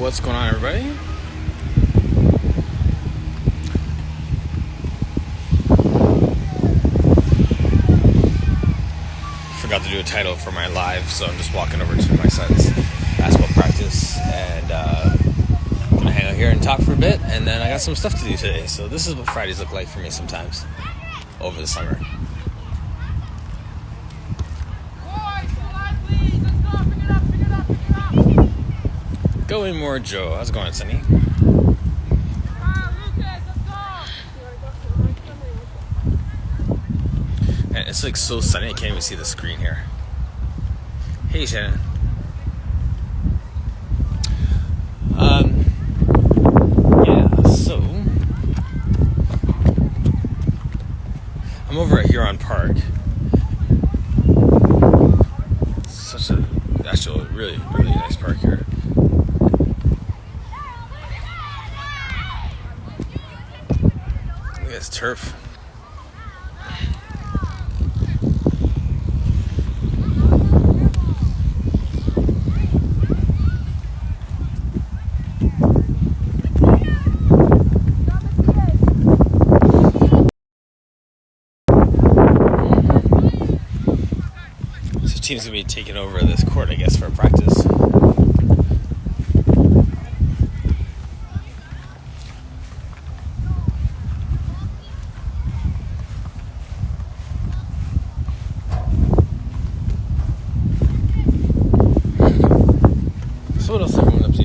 what's going on, everybody? Forgot to do a title for my live, so I'm just walking over to my son's basketball practice and gonna hang out here and talk for a bit, and then I got some stuff to do today. So this is what Fridays look like for me sometimes over the summer. Going more, Joe. How's it going, Sonny? Man, it's like so sunny I can't even see the screen here. Hey, Shannon. So I'm over at Huron Park. Such a actual really nice park here. Look at this turf. So team's gonna be taking over this court, I guess, for practice. So what else is everyone up to?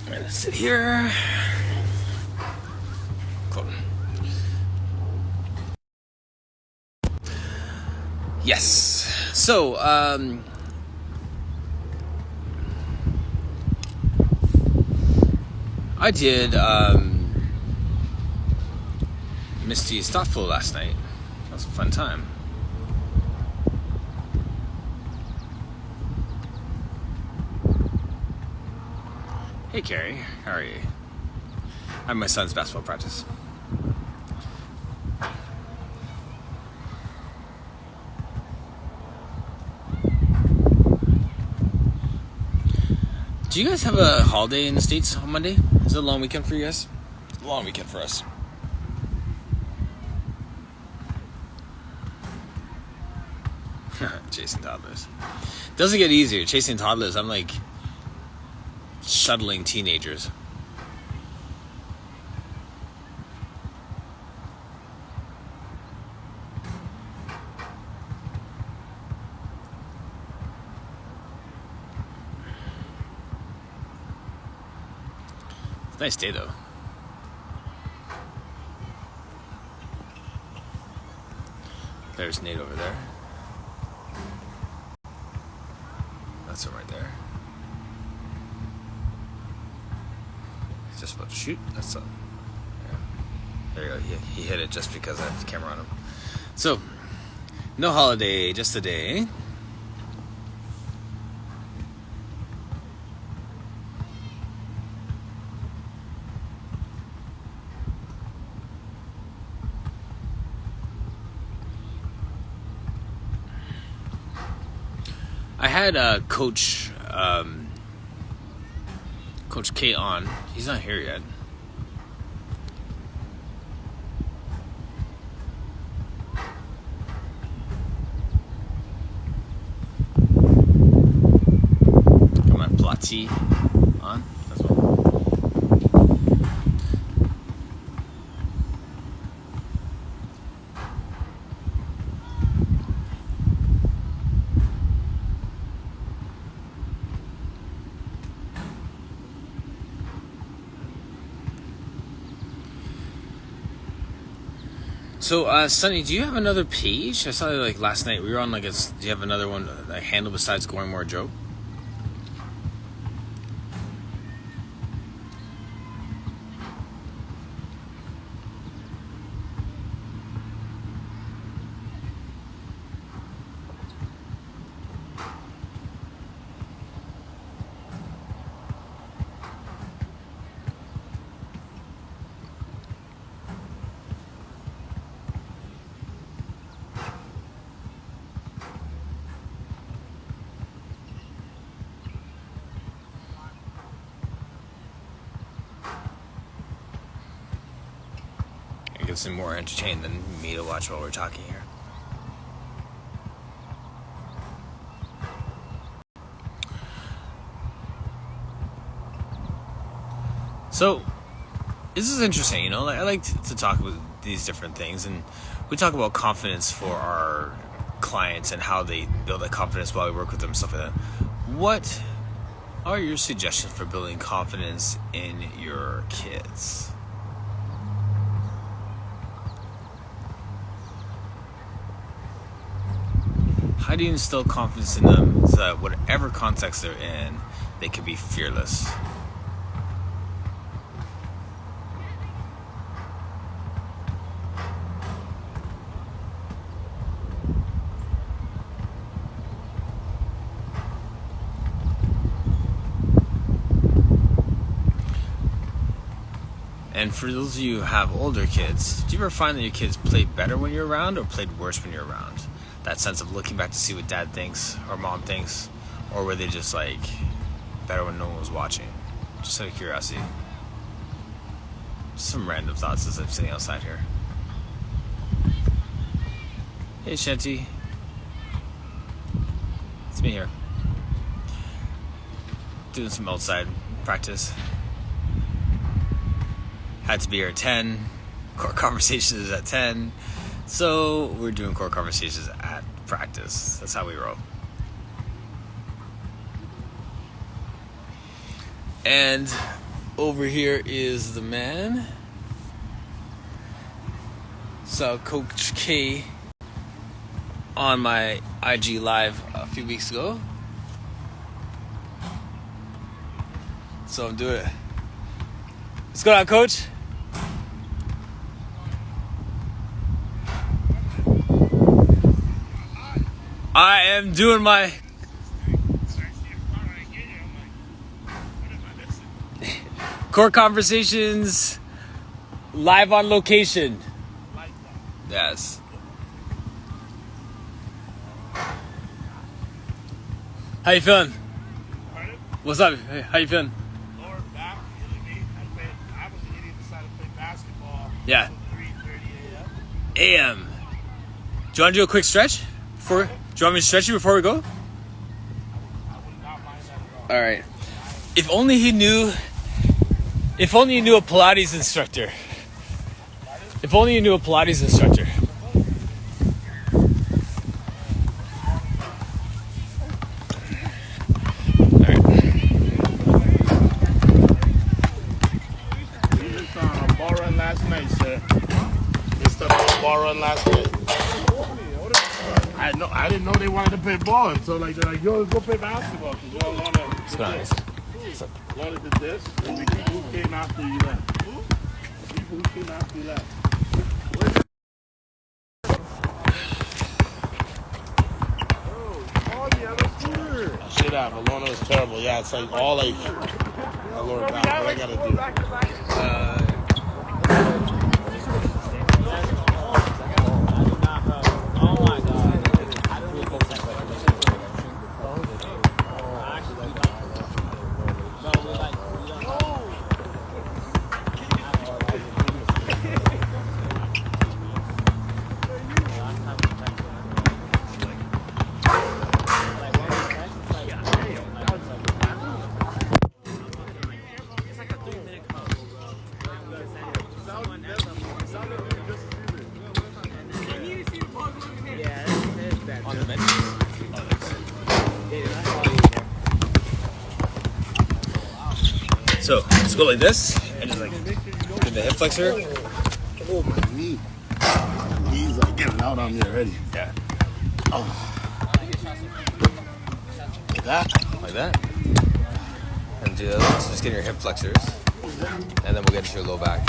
I'm gonna sit here. Cool. Yes. So, I did Misty's Thoughtful last night. That was a fun time. Hey, Carrie. How are you? I'm my son's basketball practice. Do you guys have a holiday in the States on Monday? Is it a long weekend for you guys? It's a long weekend for us. Chasing toddlers. Doesn't get easier. Chasing toddlers, I'm like shuttling teenagers. Nice day though. There's Nate over there. That's him right there. He's just about to shoot. That's up. Yeah. There you go. He hit it just because I have the camera on him. So, no holiday, just a day. I had Coach K on. He's not here yet. Got my Platzi on as well. So, Sonny, do you have another page? I saw like last night we were on like do you have another one like handle besides Going More Joe? think it's more entertaining than me to watch while we're talking here. So, this is interesting, you know. I like to talk about these different things, and we talk about confidence for our clients and how they build that confidence while we work with them, stuff like that. What are your suggestions for building confidence in your kids? How do you instill confidence in them so that whatever context they're in, they can be fearless? And for those of you who have older kids, do you ever find that your kids played better when you're around or played worse when you're around? That sense of looking back to see what dad thinks or mom thinks, or were they just like better when no one was watching? Just out of curiosity. Just some random thoughts as I'm sitting outside here. Hey Shanti. It's me here. Doing some outside practice. Had to be here at 10. Core conversations is at 10. So we're doing core conversations at practice. That's how we roll. And over here is the man. So Coach K on my IG live a few weeks ago. So I'm doing it. What's going on, Coach? I am doing my core conversations live on location. Yes. How you feeling? Pardon? What's up? Hey, how you feeling? Lower back, really. I was an idiot, decided to play basketball. Yeah. 3:30 a.m. AM. Do you want to do a quick stretch? Do you want me to stretch you before we go? I would not mind that at all. All right. If only you knew a Pilates instructor. If only you knew a Pilates instructor. All right. We just on a ball run last night, sir. We started a ball run last night. I didn't know they wanted to play ball, so like they're like, yo, let's go play basketball. Cause we all wanted to this, and the people who came after you left. The people who came after you left. Shit out, Alona was terrible. Yeah, it's like all like a lower back. What I gotta do? On the bench. So just go like this and just like do the hip flexor. Oh, my knee. He's like getting out on me already. Yeah. Like that? Like that. And do those. So just get your hip flexors. And then we'll get to your low back.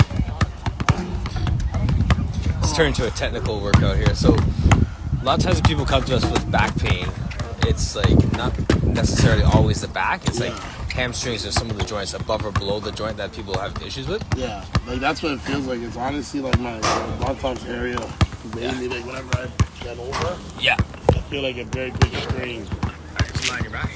Let's turn to a technical workout here. So a lot of times when people come to us with back pain, it's like not necessarily always the back. It's like hamstrings or some of the joints above or below the joint that people have issues with. Yeah, like that's what it feels like. It's honestly like my buttocks area. Mainly, like whenever I get over, Yeah. I feel like a very big strain. Alright, just lie on your back.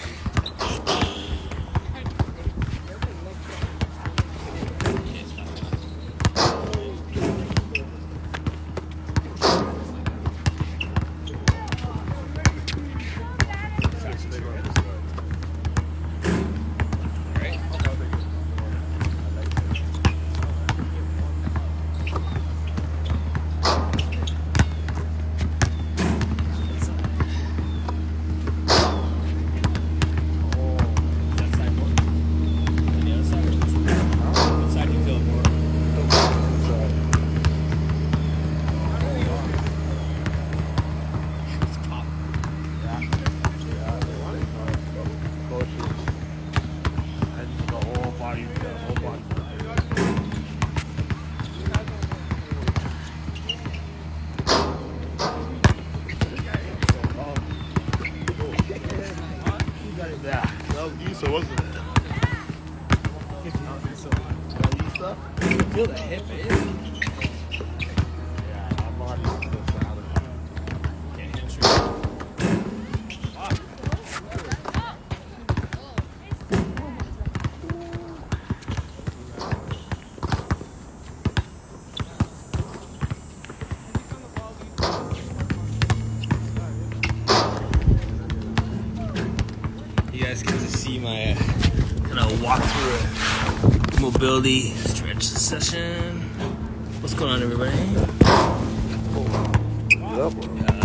feel the hip is. Yeah, my body's just out of it. Yeah, hamstring. You guys get to see my kind of walk through a mobility stretch session. What's going on, everybody?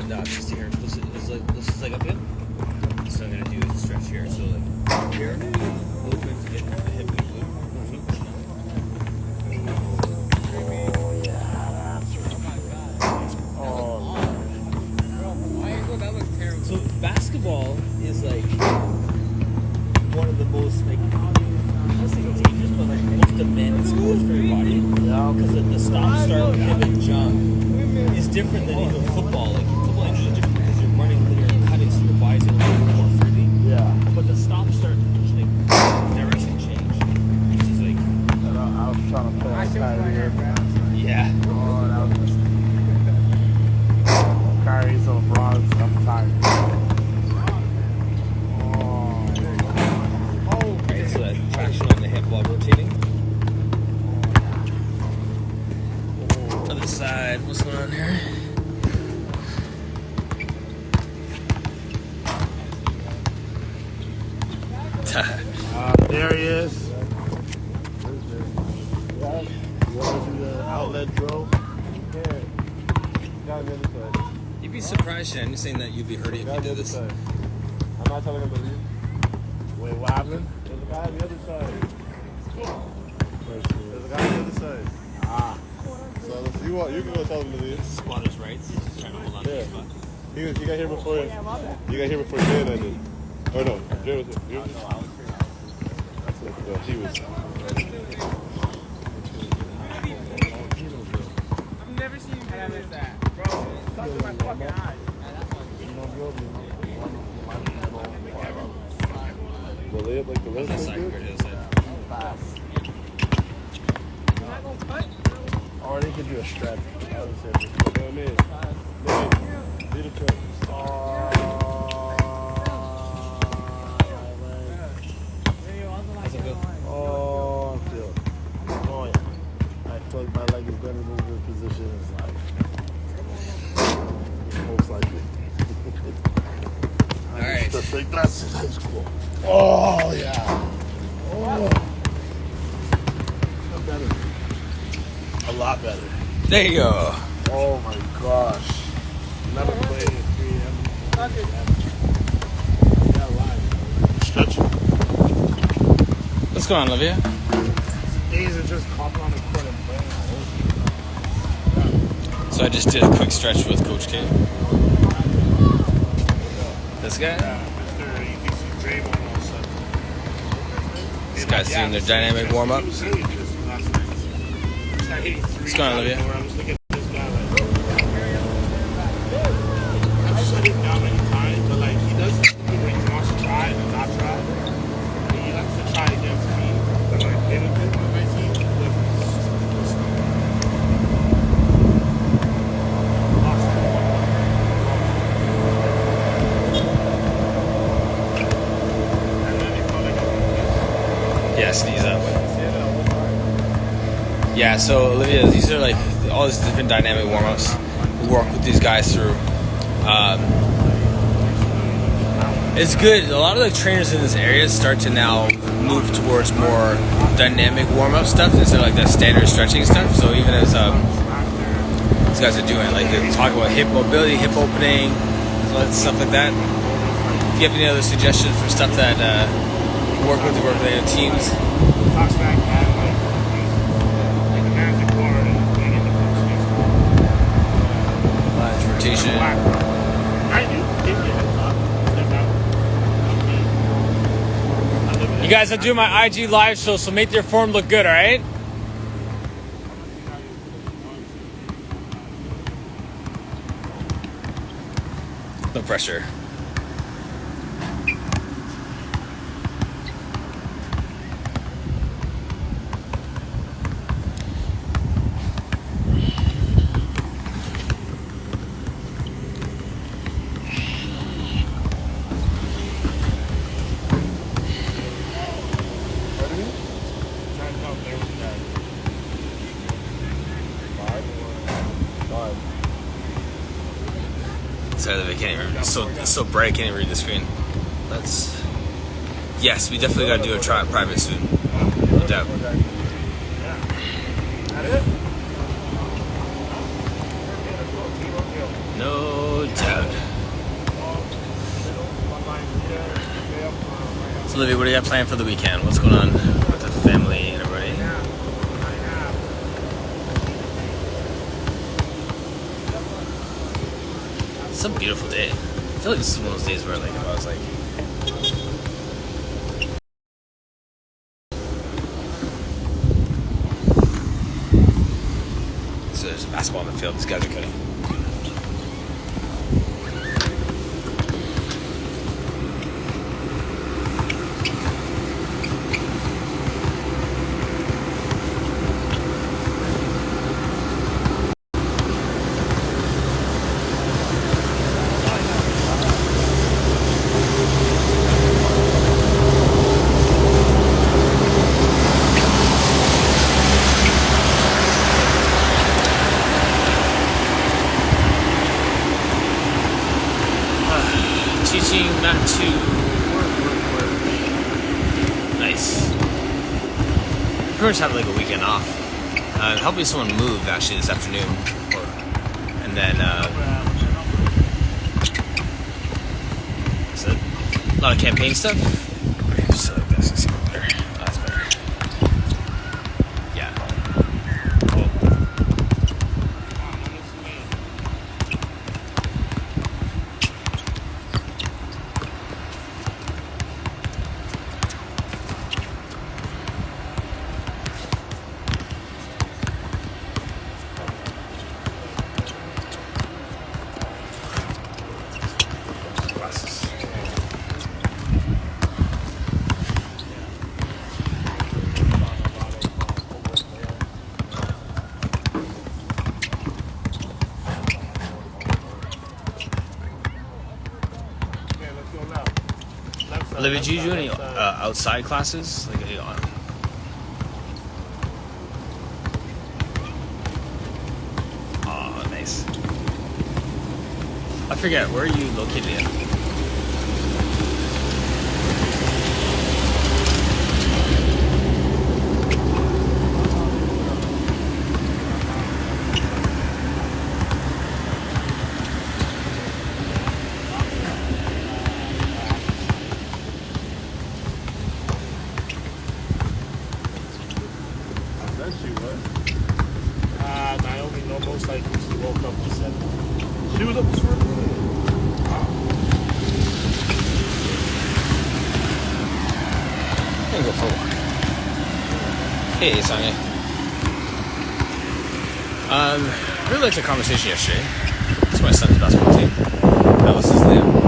Doc, just here. This is like up in. So I'm gonna do a stretch here. So like here, open to get into the hip and glute. So basketball is like one of the most like I don't say contagious, but like most demanding sports for your body. Yeah. Because the stop, start, pivot, jump is different than even football. Like football is usually different because you're running, you're cutting, so your body's able to move more freely. Yeah. But the stop, start, like direction change, which is like And I was trying to play Kyrie Irving. yeah. Oh, that was just... Kyrie's on bronze. I'm tired. Right, so that traction on the hip while rotating. Other side, what's going on here? There he is. You want to do the outlet drill? You'd be surprised, Shan. You're saying that you'd be hurting if you did this. I'm not telling him to leave. Wait, what happened? There's a guy on the other side. There's a guy on the other side. Ah. So you can go tell him to leave. Squatter's rights. He's trying to hold on to his spot. He got here before. You got here before Jay and I did. Or no, Jay was here. He was. I've never seen you miss that. Bro, it's stuck in my fucking eye. The layup like the rest That of side, it. right, the other side. Or they could do a stretch. I would say. Oh man. Lead the truck. How's it go? Oh, I feel it. Oh, yeah. I feel like my leg is better than the position is like. Most likely. All right. That's like that's in high school. Oh, yeah. Oh. Better. A lot better. There you go. Oh, my gosh. Never played in 3M. Stretching. What's going on, Olivia? Days are just hopping on the court and playing all over. So I just did a quick stretch with Coach K. This guy? Mr. EBC Draymond all sudden. This guy's doing their dynamic warm-ups. What's going on, Olivia? I was looking at this guy like, I've shut him down many times, but like he does something where he wants to try and not try. And he likes to try against me. But like him on my team, like, lost to and then he felt like I was Yeah, sneeze up. Yeah, so Olivia, these are like all these different dynamic warm-ups. We work with these guys through. It's good. A lot of the trainers in this area start to now move towards more dynamic warm-up stuff instead of like the standard stretching stuff. So even as these guys are doing, like they talk about hip mobility, hip opening, stuff like that. If you have any other suggestions for stuff that work with your teams? talks back at like the man's a guard and playing in the post. Rotation. I do. Give me a heads up. You guys are doing my IG live show, so make your form look good, all right? No pressure. Sorry, I can't even. It's so bright, I can't even read the screen. Let's. Yes, we definitely got to do a private soon. No doubt. No doubt. So, Olivia, what do you got planned for the weekend? What's going on with the family and everybody? It's a beautiful day. I feel like this is one of those days where, like, if I was like. So there's basketball on the field. These guys are cutting. Teaching not to work. Nice. Pretty much had like a weekend off. Helping someone move actually this afternoon. And then that's it. A lot of campaign stuff. So like this is better. Oh, that's better. Yeah. Cool. Olivia, do you do any outside classes? Like, oh, nice. I forget, where are you located at? Naomi, no, most likely she woke up at 7. She was up this morning. I'm gonna go for a walk. Hey, Sonia. I really liked the conversation yesterday. It's my son's basketball team. That was his name.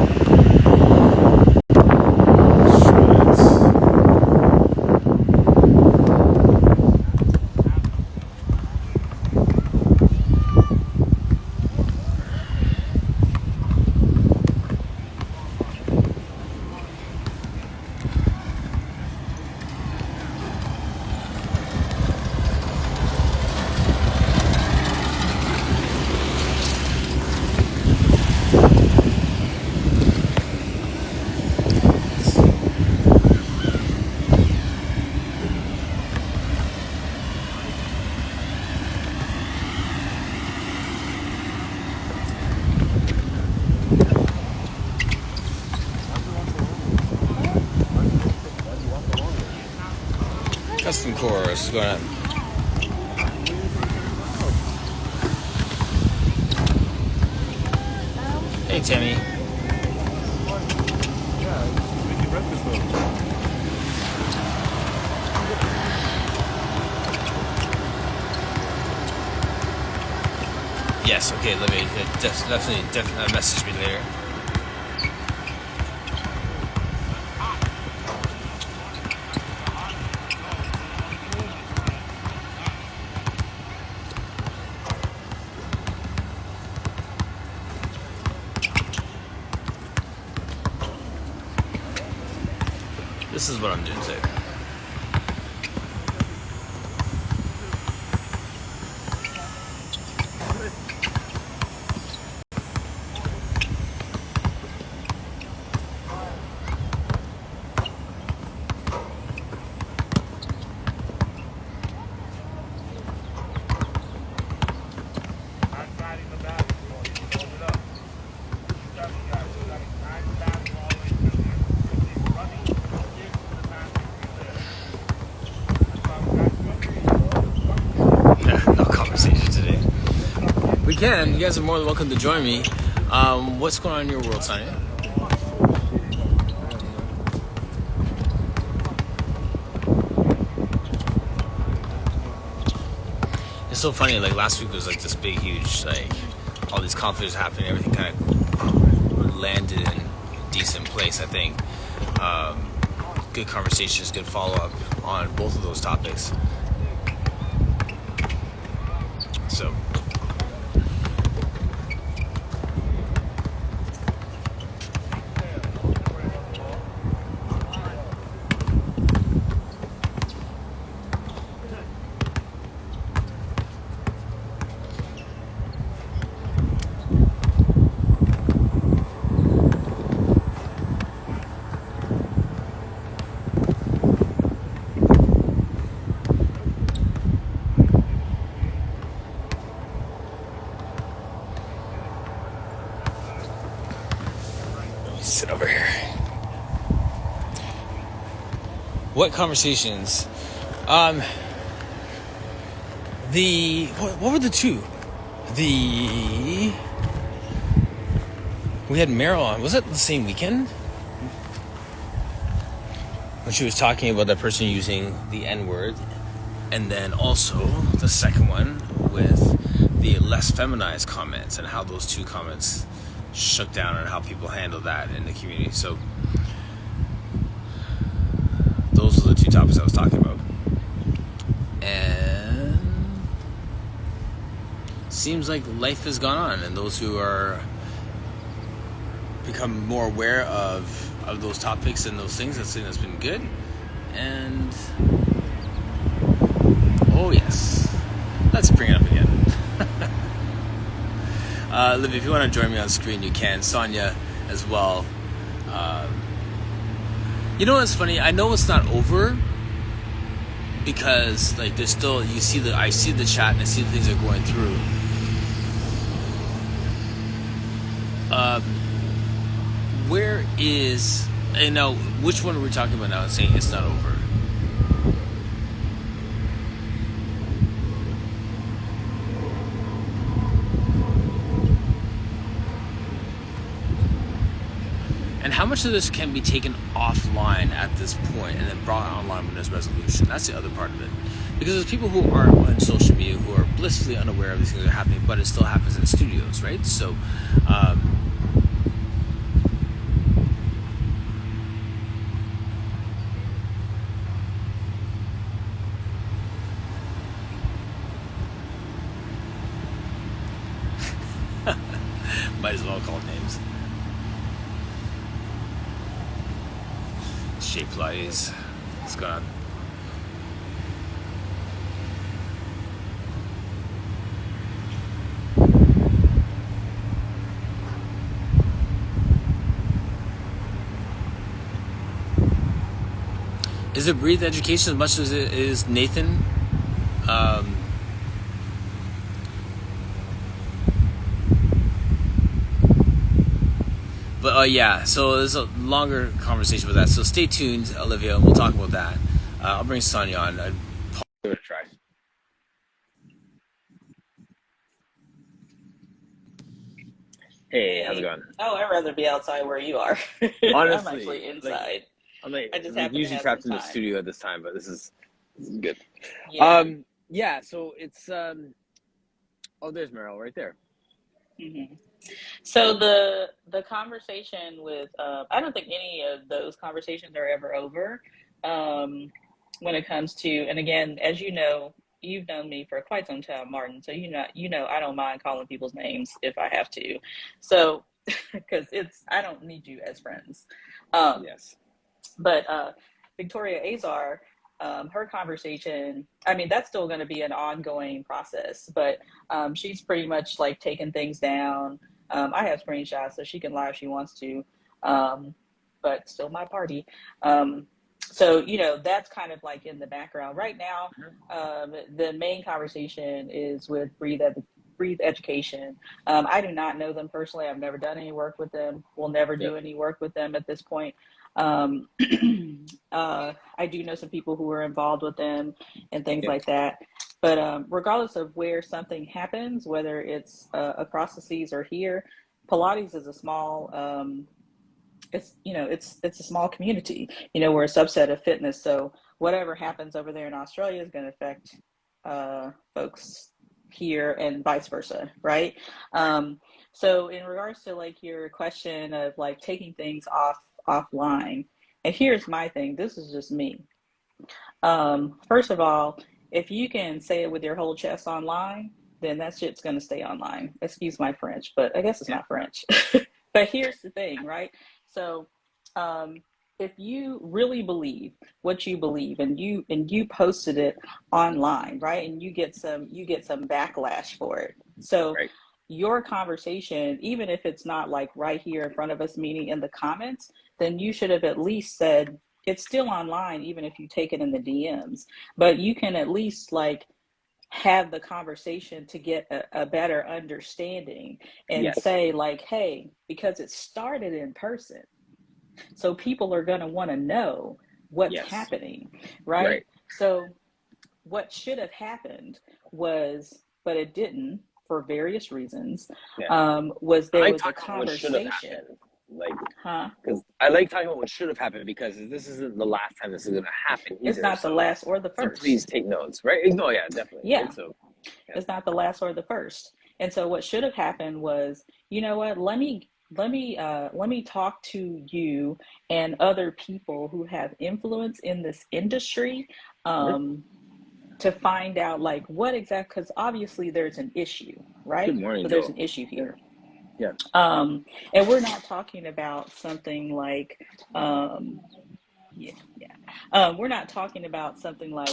Custom core, what's going on? Hey, Tammy. Yes, okay, let me definitely message me later. This is what I'm doing today. can. You guys are more than welcome to join me. What's going on in your world, Sonia? It's so funny. Like last week was like this big, huge, like all these conflicts happening. Everything kind of landed in a decent place. I think. Good conversations, good follow up on both of those topics. So. Sit over here. What conversations? What were the two? We had Meryl on. Was it the same weekend? When she was talking about that person using the N-word, and then also the second one with the less feminized comments and how those two comments shook down and how people handle that in the community. So those are the two topics I was talking about. And seems like life has gone on, and those who are become more aware of those topics and those things, that's been good. And oh yes, let's bring it up again. Liv, if you want to join me on screen, you can. Sonia as well. You know what's funny? I know it's not over because like there's still I see the chat and I see the things that are going through. Where is now? Which one are we talking about now? Saying it's not over. And how much of this can be taken offline at this point and then brought online when there's resolution? That's the other part of it. Because there's people who aren't on social media who are blissfully unaware of these things that are happening, but it still happens in studios, right? So, might as well call names. Shape Lies. What's going on? Is it Breathe Education as much as it is Nathan? But yeah, so there's a longer conversation with that. So stay tuned, Olivia. We'll talk about that. I'll bring Sonia on. Give it a try. Hey, how's it going? Oh, I'd rather be outside where you are. Honestly, I'm actually inside. I'm like, I just we're happen to usually have trapped in some the time. studio at this time, but this is good. Yeah. Yeah. So it's oh, there's Meryl right there. Mm-hmm. So the conversation with I don't think any of those conversations are ever over when it comes to, and again, as you know, you've known me for quite some time, Martin. So you know I don't mind calling people's names if I have to. So because I don't need you as friends. Yes. But Victoria Azar, her conversation, I mean, that's still going to be an ongoing process, but she's pretty much like taking things down. I have screenshots, so she can lie if she wants to, but still my party. So, you know, that's kind of like in the background. Right now, the main conversation is with Breathe Education. I do not know them personally. I've never done any work with them. We'll never do any work with them at this point. I do know some people who were involved with them and things like that. But regardless of where something happens, whether it's across the seas or here, Pilates is a small it's a small community. We're a subset of fitness, so whatever happens over there in Australia is going to affect folks here and vice versa, right? So in regards to like your question of like taking things offline, and here's my thing, this is just me. First of all, if you can say it with your whole chest online, then that shit's going to stay online. Excuse my French, but I guess it's not French. But here's the thing, right? So if you really believe what you believe and you posted it online, right, and you get some backlash for it. So Right. your conversation, even if it's not like right here in front of us, meaning in the comments, then you should have at least said it's still online, even if you take it in the DMs. But you can at least like have the conversation to get a better understanding and Yes. say like, hey, because it started in person, so people are going to want to know what's Yes. happening, right? Right. So what should have happened was, but it didn't for various reasons, was there was a conversation. Like, Huh? because I like talking about what should have happened, because this isn't the last time this is going to happen either. It's not the last or the So first. please take notes, right? No, yeah, definitely. Yeah. Right? So, It's not the last or the first. And so what should have happened was, you know what, let me talk to you and other people who have influence in this industry, to find out like what exactly, because obviously there's an issue, right? Good morning, so there's Joe. an issue here. Yeah. And we're not talking about something like, we're not talking about something like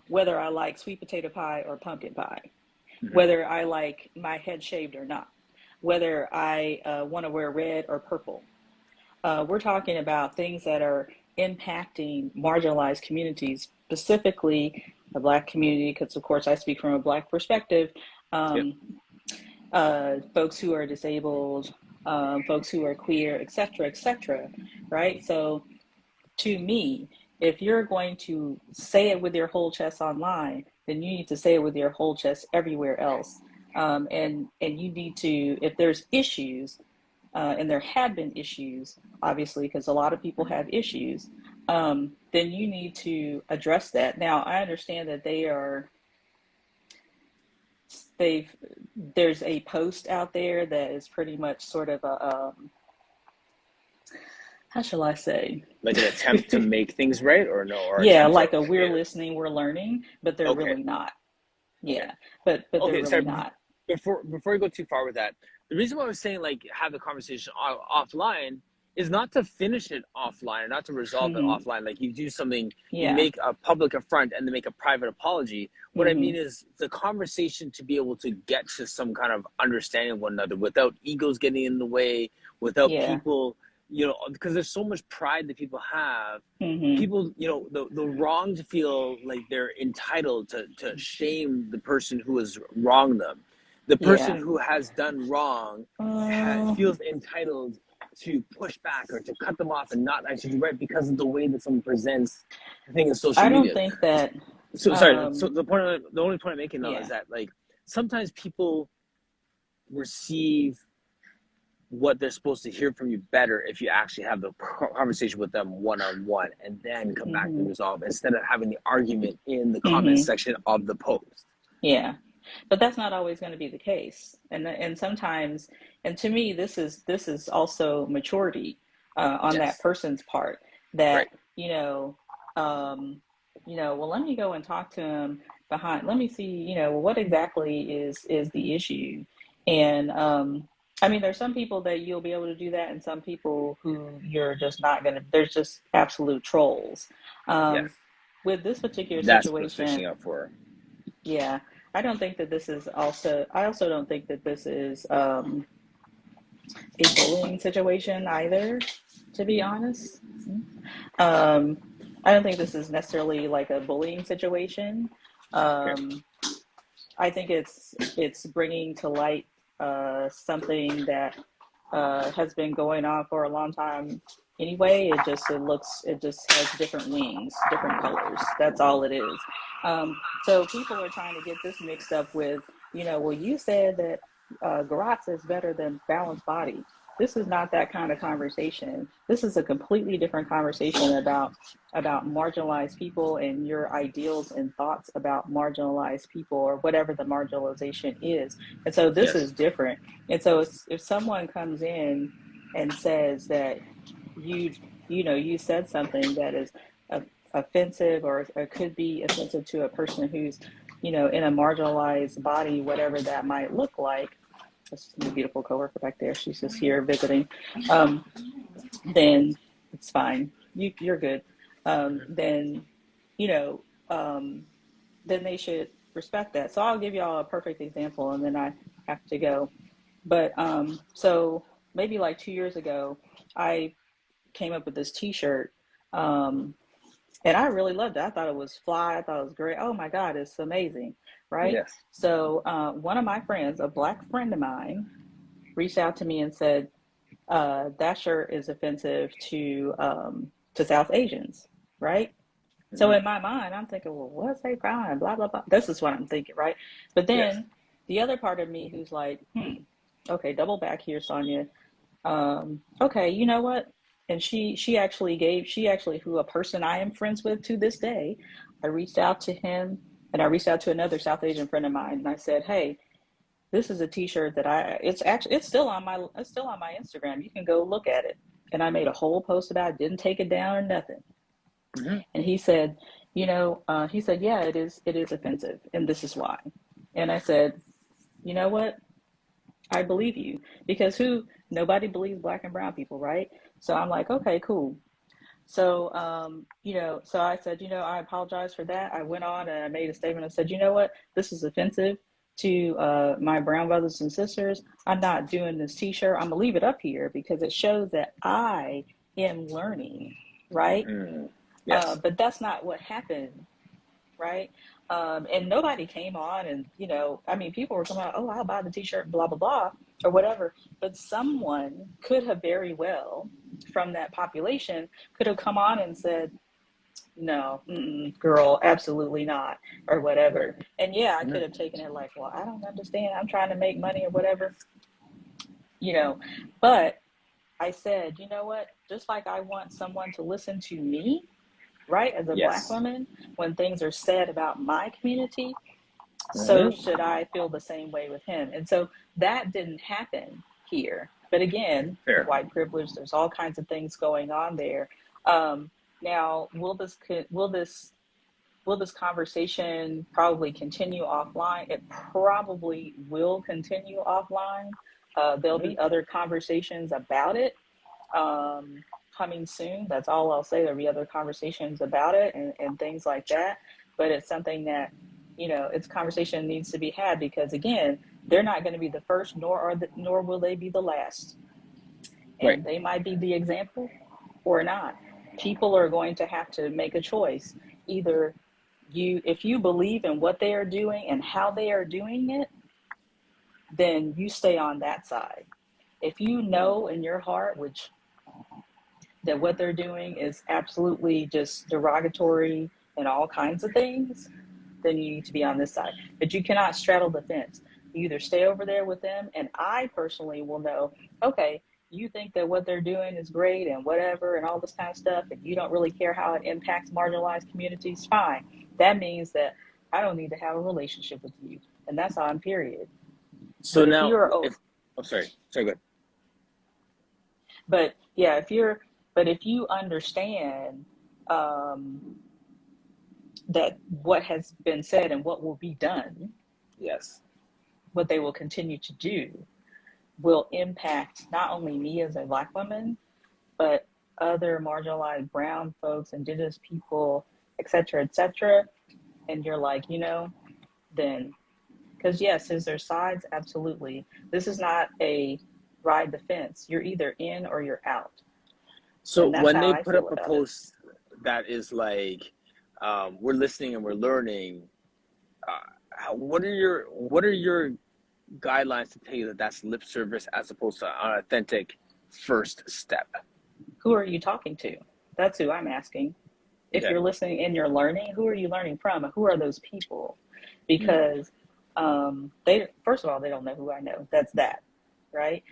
whether I like sweet potato pie or pumpkin pie, whether I like my head shaved or not, whether I want to wear red or purple. We're talking about things that are impacting marginalized communities, specifically the Black community, because of course I speak from a Black perspective. Folks who are disabled, folks who are queer, et cetera, right? So to me, if you're going to say it with your whole chest online, then you need to say it with your whole chest everywhere else. And you need to, if there's issues, and there have been issues, obviously, because a lot of people have issues, then you need to address that. Now, I understand that there's a post out there that is pretty much sort of a, how shall I say? Like an attempt to make things right, or no? Or Yeah, like a we're listening, we're learning, but they're Okay. really not. Yeah, but they're Okay, really sorry. not. Before you go too far with that, the reason why I was saying like have the conversation offline is not to finish it offline, or not to resolve it offline. Like you do something, Yeah. you make a public affront and then make a private apology. What I mean is the conversation to be able to get to some kind of understanding of one another without egos getting in the way, without people, because there's so much pride that people have. People, the wrong to feel like they're entitled to shame the person who has wronged them. The person who has done wrong feels entitled to push back or to cut them off and not actually do right because of the way that someone presents the thing in social media. I don't think that. So sorry. So the only point I'm making though is that like sometimes people receive what they're supposed to hear from you better if you actually have the conversation with them one-on-one and then come back and resolve, instead of having the argument in the comment section of the post. Yeah, but that's not always going to be the case, and sometimes, and to me, this is also maturity on that person's part. That well, let me go and talk to him behind. Let me see, what exactly is the issue, and I mean, there's some people that you'll be able to do that, and some people who you're just not gonna. There's just absolute trolls. With this particular situation, that's what fishing up for. Yeah, I don't think that this is also. I also don't think that this is a bullying situation either. To be honest, I don't think this is necessarily like a bullying situation. I think it's bringing to light something that has been going on for a long time anyway. It just has different wings, different colors. That's all it is. So people are trying to get this mixed up with, well, you said that Garazza is better than Balanced Body. This is not that kind of conversation. This is a completely different conversation about marginalized people and your ideals and thoughts about marginalized people or whatever the marginalization is. And so this Yes. is different. And so if someone comes in and says that you you said something that is offensive or could be offensive to a person who's in a marginalized body, whatever that might look like. That's a beautiful coworker back there. She's just here visiting. Um, then it's fine. You're good. Then you know then they should respect that. So I'll give y'all a perfect example, and then I have to go. But so maybe like 2 years ago, I came up with this T-shirt, um, and I really loved it. I thought it was fly. I thought it was great. Oh my God, it's amazing, right? Yes. So one of my friends, a black friend of mine, reached out to me and said that shirt is offensive to South Asians, right? So in my mind, I'm thinking, well, what's they crying? Blah blah blah. This is what I'm thinking, right? But Yes. then the other part of me who's like, okay, double back here, Sonia. Okay, you know what? And she actually who a person I am friends with to this day. I reached out to him, and I reached out to another South Asian friend of mine, and I said, hey, this is a T-shirt that it's still on my Instagram. You can go look at it. And I made a whole post about it. Didn't take it down or nothing. Mhm. And he said, yeah, it is offensive, and this is why. And I said, you know what? I believe you because nobody believes black and brown people, right? So I'm like, okay, cool. So, so I said, I apologize for that. I went on and I made a statement. I said, you know what? This is offensive to my brown brothers and sisters. I'm not doing this T-shirt. I'm gonna leave it up here because it shows that I am learning, right? Yes. But that's not what happened, right? And nobody came on and, I mean, people were coming out, oh, I'll buy the T-shirt, blah, blah, blah, or whatever. But someone could have very well, from that population, could have come on and said, no, girl, absolutely not, or Right. whatever. And yeah, I could have taken it like, well, I don't understand. I'm trying to make money or whatever, you know. But I said, you know what? Just like I want someone to listen to me, right, as a black Yes. woman, when things are said about my community, so Mhm. should I feel the same way with him. And so that didn't happen here. But again, Fair. white privilege, there's all kinds of things going on there. Um, Now, will this conversation probably continue offline? It probably will continue offline. There'll Mhm. be other conversations about it coming soon. That's all I'll say. There'll be other conversations about it and things like that. But it's something that, it's conversation needs to be had because again, they're not going to be the first, nor will they be the last. Right. And they might be the example or not. People are going to have to make a choice. Either if you believe in what they are doing and how they are doing it, then you stay on that side. If you know in your heart, that what they're doing is absolutely just derogatory and all kinds of things, then you need to be on this side. But you cannot straddle the fence. You either stay over there with them, and I personally will know, okay, you think that what they're doing is great and whatever and all this kind of stuff, and you don't really care how it impacts marginalized communities, fine. That means that I don't need to have a relationship with you. And that's on period. So But if now, you're, if oh, sorry, good. but yeah, if you understand um, that what has been said and what will be done, Yes. what they will continue to do, will impact not only me as a black woman, but other marginalized brown folks, indigenous people, et cetera, and you're like, then, because yes, is there sides? Absolutely. This is not a ride the fence. You're either in or you're out. So And that's when how they I put feel up a about it. post that is like, we're listening and we're learning, what are your guidelines to tell you that that's lip service as opposed to an authentic first step? Who are you talking to? That's who I'm asking. If Yeah. you're listening and you're learning, who are you learning from, and who are those people? Because they, first of all, they don't know who I know. That's that, right?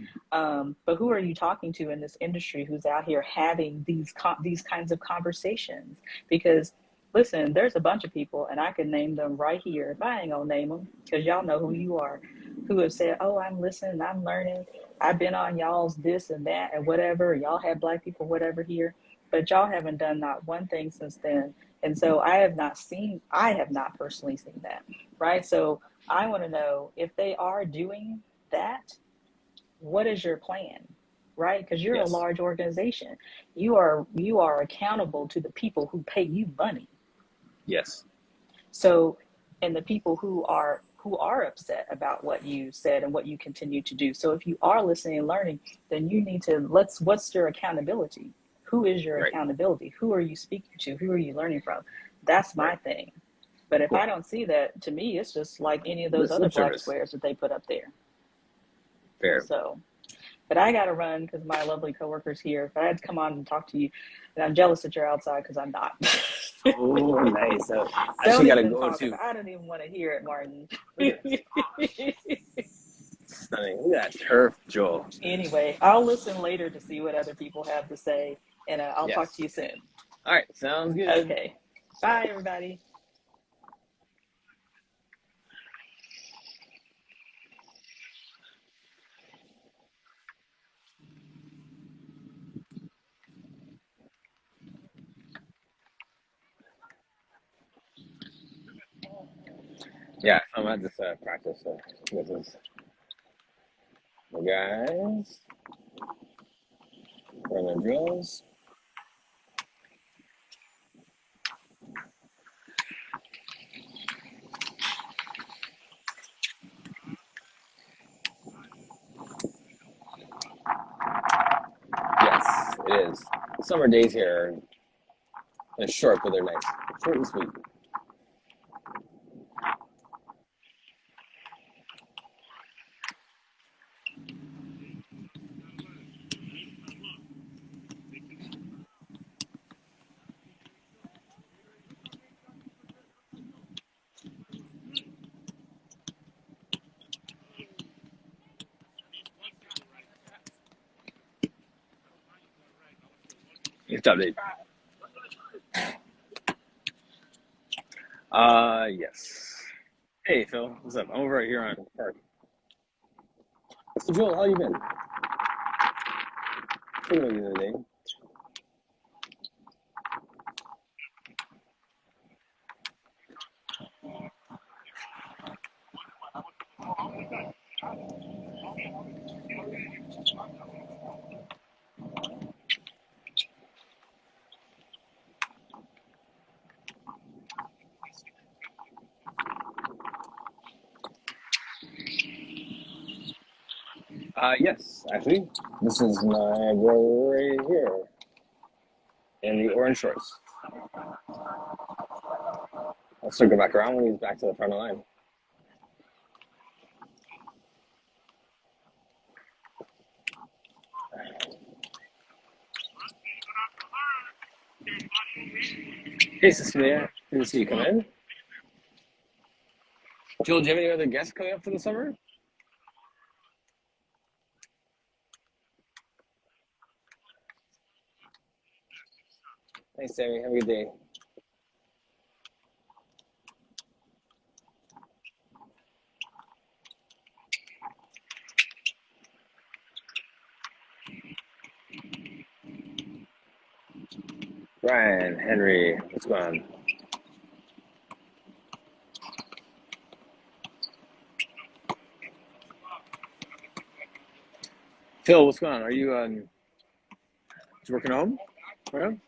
But who are you talking to in this industry who's out here having these kinds of conversations? Because listen, there's a bunch of people, and I can name them right here. But I ain't gonna name them because y'all know who you are, who have said, "Oh, I'm listening, I'm learning. I've been on y'all's this and that and whatever. Y'all have Black people, whatever here, but y'all haven't done not one thing since then." And so I have not personally seen that, right? So I want to know if they are doing that, what is your plan, right? Because you're a Yes. large organization. You are accountable to the people who pay you money. Yes. So, and the people who are upset about what you said and what you continue to do. So if you are listening and learning, then you need to what's your accountability? Who is your Right. accountability? Who are you speaking to? Who are you learning from? That's my Right. thing. But if Cool. I don't see that, to me, it's just like any of those Lip other black service. squares that they put up there. Fair. So, but I got to run because my lovely coworker's here. But I had to come on and talk to you, and I'm jealous that you're outside because I'm not. Oh, nice. I Don't actually gotta even go talk to. about. I don't even want to hear it, Martin. Stunning. Look at that turf, Joel. Anyway, I'll listen later to see what other people have to say, and I'll talk Yes. to you soon. All right. Sounds good. Okay. Bye, everybody. Yeah, I'm at this practice. So this is the guys running drills. Yes, it is. Summer days here are short, but they're nice. Short and sweet. It's update. Yes. Hey, Phil. What's up? I'm over right here on Park. So, Joel, how you been? Thinking of you the other day. Yes, actually. This is my brother right here in the orange shorts. I'll circle back around when he's back to the front of the line. Hey, Cecilia. Good to see you come in. Joel, do you have any other guests coming up for the summer? Thanks, Sammy. Have a good day. Brian, Henry, what's going on? Phil, what's going on? Are you working home? Right on?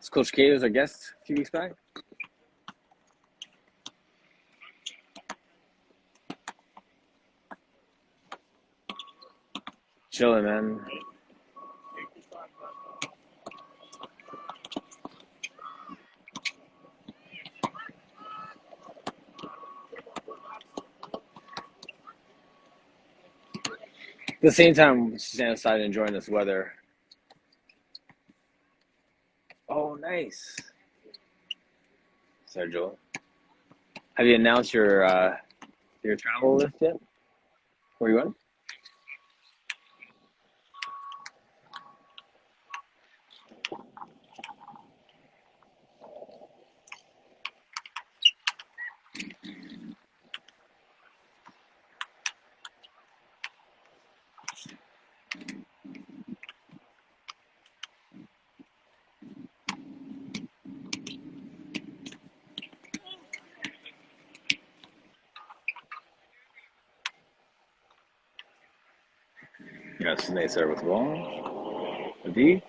Is Coach K was our guest a few weeks back? Chilling, man. At the same time, standing outside and enjoying this weather. Nice. Sorry, Joel. Have you announced your travel list yet? Where you going? Yes, nice there with the ball. A D.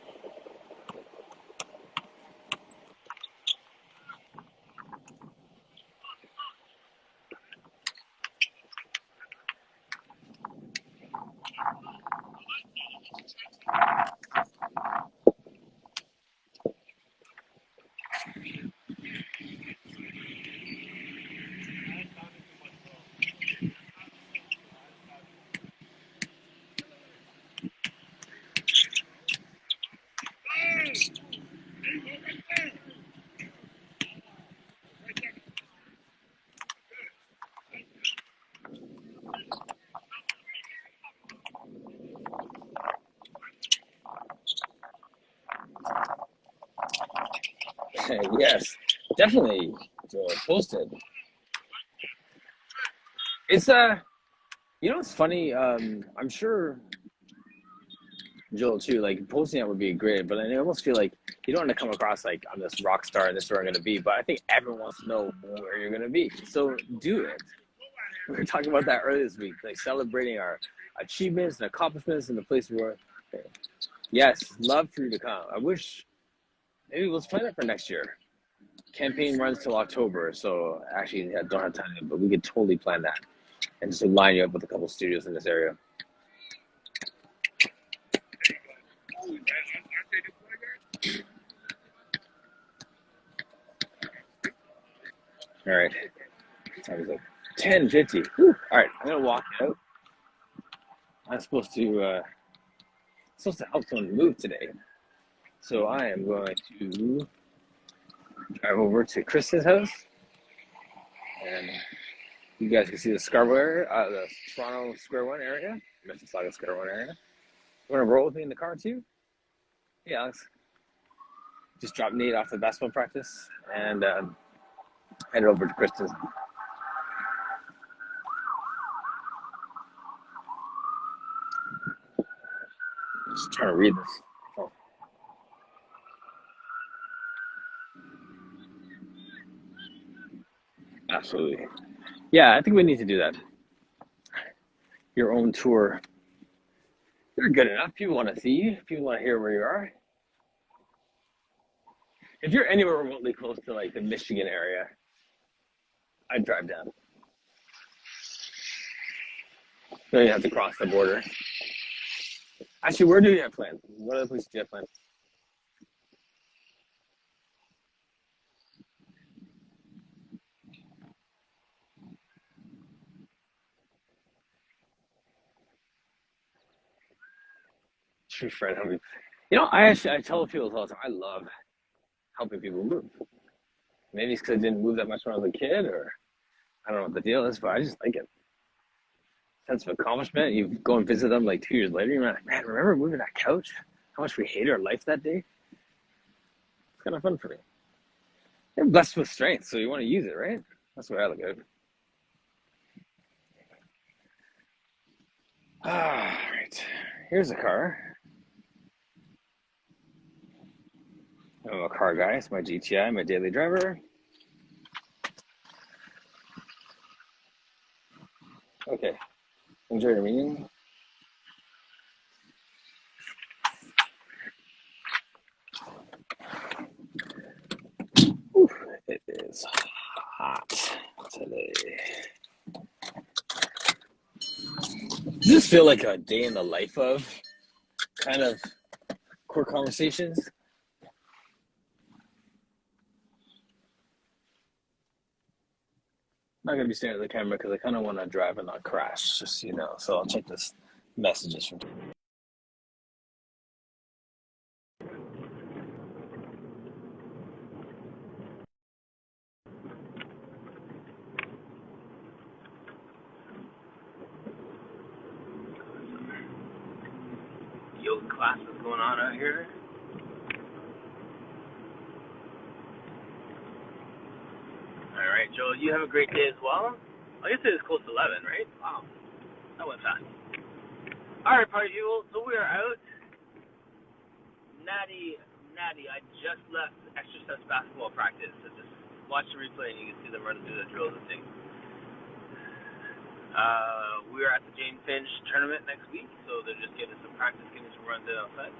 Yes, definitely. Posted. It's it's funny. I'm sure Joel too. Like posting it would be great, but I almost feel like you don't want to come across like I'm this rock star and this is where I'm going to be. But I think everyone wants to know where you're going to be, so do it. We were talking about that earlier this week, like celebrating our achievements and accomplishments in the place we were. Yes, love for you to come. I wish maybe let's plan it for next year. Campaign runs till October, so actually I don't have time, but we could totally plan that and just line you up with a couple studios in this area. All right, time is like 10:50. All right, I'm gonna walk out. I'm supposed to help someone move today, so I am going to drive over to Kristen's house, and you guys can see the Scarborough area, the Toronto Square One area, Mississauga Square One area. You want to roll with me in the car too? Yeah, Alex. Just drop Nate off the basketball practice and head over to Kristen's. Just trying to read this. Oh. Absolutely. Yeah, I think we need to do that. Your own tour. You're good enough. People want to see you. People want to hear where you are. If you're anywhere remotely close to like the Michigan area, I'd drive down. Then you have to cross the border. Actually, where do you have planned? What other places do you have planned? True friend helping. I tell people all the time, I love helping people move. Maybe it's because I didn't move that much when I was a kid, or I don't know what the deal is, but I just like it. Sense of accomplishment. You go and visit them like 2 years later, you're like, man, remember moving that couch? How much we hated our life that day? It's kind of fun for me. You're blessed with strength, so you want to use it, right? That's the way I look at it. All right, here's a car. I'm a car guy. It's my GTI, my daily driver. Okay, enjoy your meeting. Ooh, it is hot today. Does this feel like a day in the life of kind of core conversations? I'm not going to be staring at the camera because I kind of want to drive and not crash, just so you know. So I'll check this messages from. classes going on out here. All right, Joel, you have a great day as well. I guess it is close to 11, right? Wow, that went fast. All right, party people, so we are out. Natty, I just left exercise basketball practice. So just watch the replay and you can see them running through the drills and things. We are at the Jane Finch tournament next week, so they're just getting some practice, getting some runs in outside.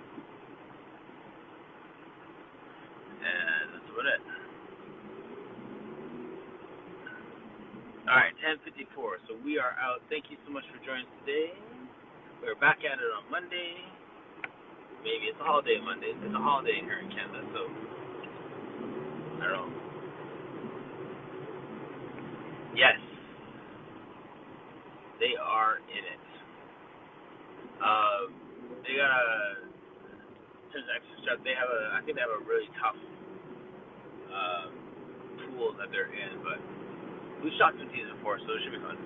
And that's about it. All right, 10:54. So we are out. Thank you so much for joining us today. We're back at it on Monday. Maybe it's a holiday Monday. It's a holiday here in Canada, so I don't know. Yes, they are in it. They got in terms of extra stuff. I think they have a really tough pool that they're in, but we've shot some teams before, so it should be fun.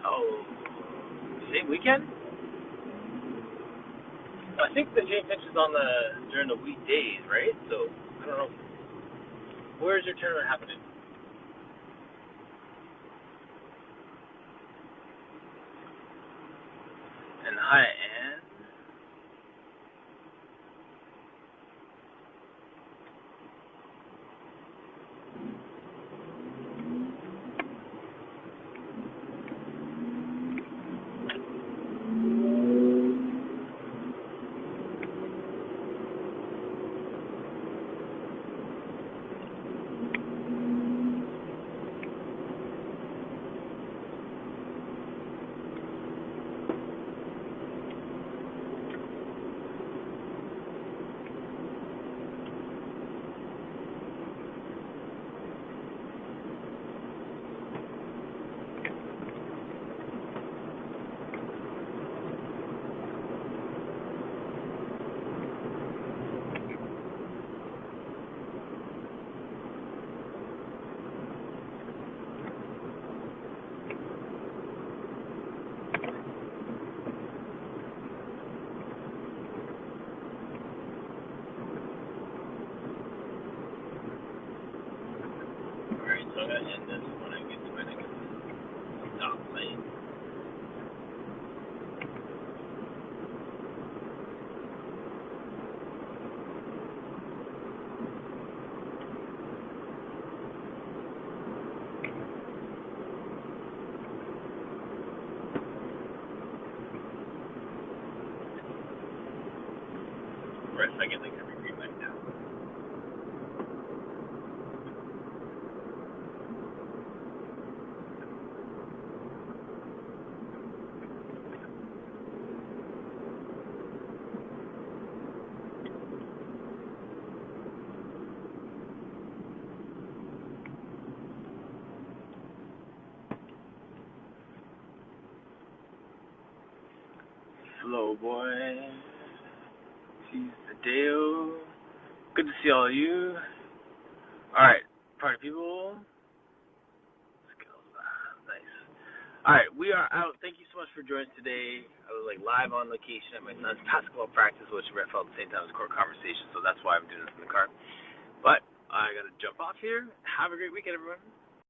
Oh, same weekend? I think the Jane Finch is during the weekdays, right? So I don't know. Where is your tournament happening? And hi, Ann. So I'm going to end this when I get to it. I can stop playing. For a second, I can repeat my now. Hello, boy. Seize the Deo. Good to see all of you. Alright, party people. Let's go. Nice. Alright, we are out. Thank you so much for joining us today. I was live on location at my son's basketball practice, which felt at the same time as court conversation, so that's why I'm doing this in the car. But I gotta jump off here. Have a great weekend, everyone.